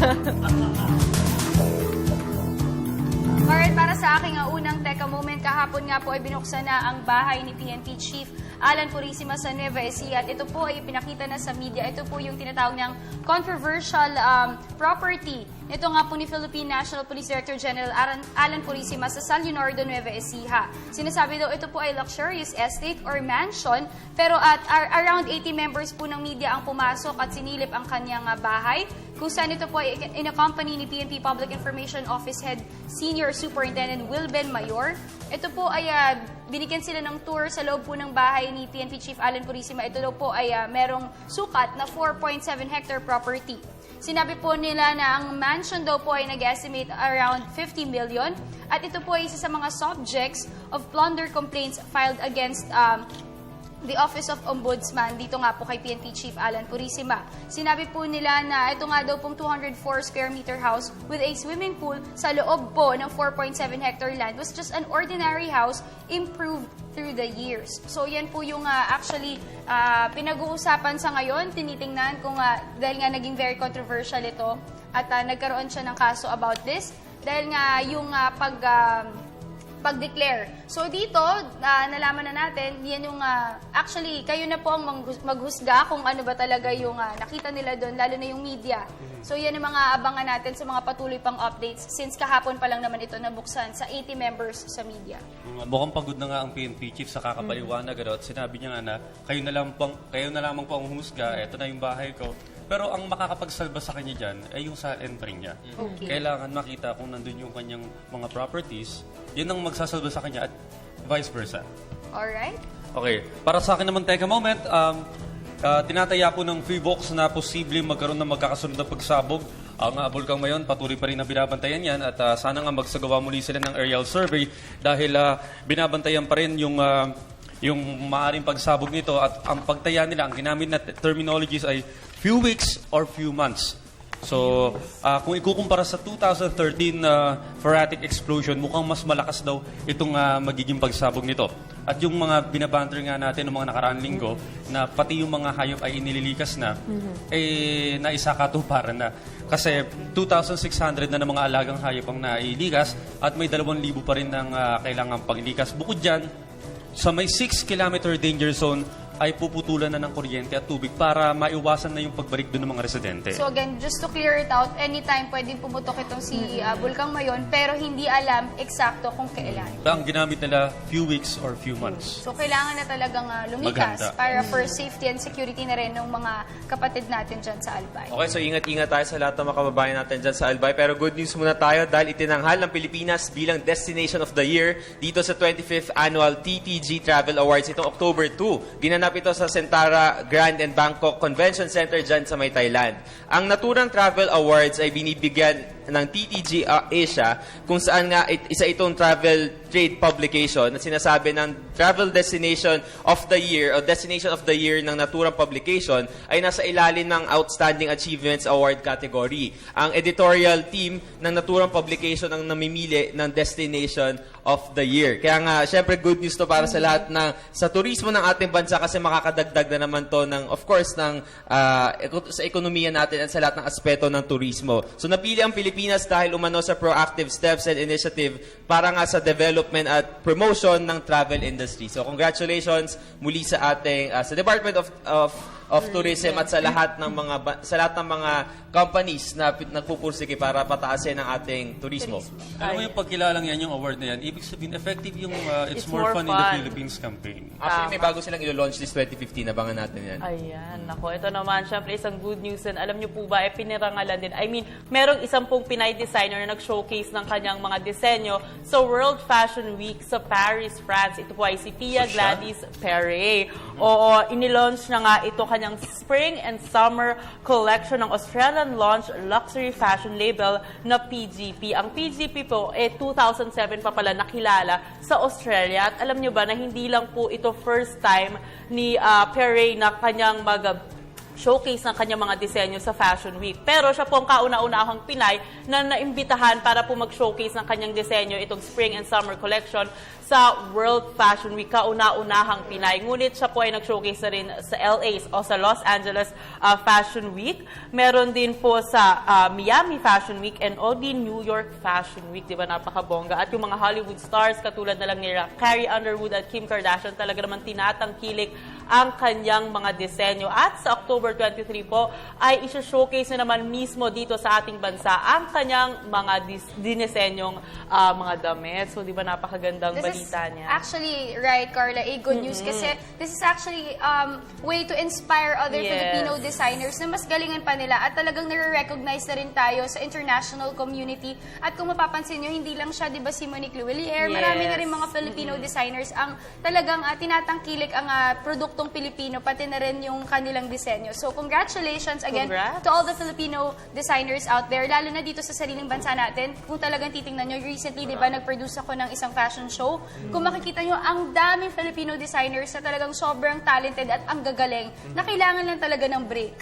Alright, para sa aking unang Teka Moment, kahapon nga po ay binuksan na ang bahay ni PNP Chief Alan Purisima sa Nueva Ecija. At ito po ay pinakita na sa media. Ito po yung tinatawag niyang controversial property. Ito nga po ni Philippine National Police Director General Alan Purisima sa San Leonardo, Nueva Ecija. Sinasabi daw ito po ay luxurious estate or mansion, pero at around 80 members po ng media ang pumasok at sinilip ang kanyang bahay, kung saan ito po ay in-accompany ni PNP Public Information Office Head Senior Superintendent Wilben Mayor. Ito po ay binigyan sila ng tour sa loob po ng bahay ni PNP Chief Alan Purisima. Ito daw po ay merong sukat na 4.7 hectare property. Sinabi po nila na ang mansion daw po ay nag-estimate around 50 million at ito po ay isa sa mga subjects of plunder complaints filed against the Office of Ombudsman dito nga po kay PNP Chief Alan Purisima. Sinabi po nila na ito nga daw pong 204 square meter house with a swimming pool sa loob po ng 4.7 hectare land was just an ordinary house improved through the years. So yan po yung actually pinag-uusapan sa ngayon, tinitingnan kung dahil nga naging very controversial ito at nagkaroon siya ng kaso about this dahil nga yung pag-declare. So dito, nalaman na natin, yan yung, actually, kayo na po ang maghusga kung ano ba talaga yung nakita nila doon, lalo na yung media. So yan yung mga abangan natin sa mga patuloy pang updates since kahapon pa lang naman ito nabuksan sa 80 members sa media. Mukhang pagod na nga ang PNP chief sa kakapaliwanag at sinabi niya nga na kayo na lamang po ang humusga, eto na yung bahay ko. Pero ang makakapagsalba sa kanya dyan ay yung sa entry niya. Okay. Kailangan makita kung nandun yung kanyang mga properties, yun ang magsasalba sa kanya at vice versa. Alright. Okay, para sa akin naman, Teka Moment, tinataya po ng FIVOX na posibleng magkaroon ng magkakasunod na pagsabog. Ang Bulkang Mayon, patuloy pa rin na binabantayan yan at sana nga magsagawa muli sila ng aerial survey dahil binabantayan pa rin yung maaaring pagsabog nito at ang pagtaya nila, ang ginamit na terminologies ay few weeks or few months. So, kung ikukumpara sa 2013 Pharatic explosion, mukhang mas malakas daw itong magiging pagsabog nito. At yung mga binabanter nga natin ng mga nakaraang linggo, na pati yung mga hayop ay inililikas na, naisakatuparan na. Kasi 2,600 na ng mga alagang hayop ang nailikas at may 2,000 pa rin ng kailangang paglikas. Bukod dyan, sa may 6-kilometer danger zone, ay puputulan na ng kuryente at tubig para maiwasan na yung pagbalik doon ng mga residente. So again, just to clear it out, anytime pwedeng pumutok itong si Bulkang Mayon, pero hindi alam eksakto kung kailan. Ang ginamit nila, few weeks or few months. So kailangan na talagang lumikas Maghanda. para for safety and security na rin ng mga kapatid natin dyan sa Albay. Okay, so ingat-ingat tayo sa lahat ng mga kababayan natin dyan sa Albay. Pero good news muna tayo dahil itinanghal ng Pilipinas bilang Destination of the Year dito sa 25th Annual TTG Travel Awards itong October 2. Ginanap ito sa Sentara Grand and Bangkok Convention Center dyan sa may Thailand. Ang naturang Travel Awards ay binibigyan ng TTG Asia kung saan nga isa itong travel trade publication na sinasabi ng Travel Destination of the Year o Destination of the Year ng naturang publication ay nasa ilalim ng Outstanding Achievements Award category. Ang editorial team ng naturang publication ang namimili ng Destination of the Year. Kaya nga, syempre good news to para sa lahat sa turismo ng ating bansa kasi makakadagdag na naman to ng, of course, sa ekonomiya natin at sa lahat ng aspeto ng turismo. So napili ang Pilipinas dahil umano sa proactive steps and initiative para nga sa development at promotion ng travel industry. So congratulations muli sa ating sa Department of Tourism at sa lahat ng mga companies na nagpupursige para pataasin ang ating turismo. Alam mo yung pagkilalang yan, yung award na yan, ibig sabihin effective yung It's More Fun in the Philippines campaign. Actually, may bago silang ilo-launch this 2015. Abangan natin yan. Ayan, nako. Ito naman, syempre, isang good news din. Alam niyo po ba, pinirangalan din. I mean, merong isang pong Pinay designer na nag-showcase ng kanyang mga disenyo sa World Fashion Week sa Paris, France. Ito po ay si Pia Gladys Perret. Oo, inilaunch na nga ito kanyang Spring and Summer Collection ng Australian launch luxury fashion label na PGP. Ang PGP po, 2007 pa pala nakilala sa Australia. At alam niyo ba na hindi lang po ito first time ni Perret na kanyang showcase ng kanyang mga disenyo sa Fashion Week. Pero siya po ang kauna-unahang Pinay na naimbitahan para po mag-showcase ng kanyang disenyo itong Spring and Summer Collection sa World Fashion Week, kauna-unahang Pinay. Ngunit siya po ay nag-showcase na rin sa LA o sa Los Angeles Fashion Week. Meron din po sa Miami Fashion Week and OD New York Fashion Week. Di ba, napakabongga. At yung mga Hollywood stars, katulad na lang nila Carrie Underwood at Kim Kardashian, talaga naman tinatangkilik ang kanyang mga disenyo. At sa October 23 po, ay isa-showcase na naman mismo dito sa ating bansa ang kanyang mga dinisenyong mga damit. So, di ba, napakagandang This is balita niya. actually, right, Carla, a good news kasi this is actually way to inspire other Yes. Filipino designers na mas galingan pa nila at talagang nare-recognize na rin tayo sa international community. At kung mapapansin nyo, hindi lang siya, di ba, si Monique Luwilier, Yes. marami na rin mga Filipino designers ang talagang tinatangkilik ang produktong Pilipino, pati na rin yung kanilang disenyo. So, congratulations again Congrats. to all the Filipino designers out there, lalo na dito sa sariling bansa natin. Kung talagang titingnan nyo, recently, di ba, nag-produce ako ng isang fashion show. Kung makikita nyo, ang daming Filipino designers na talagang sobrang talented at ang gagaling na kailangan lang talaga ng break.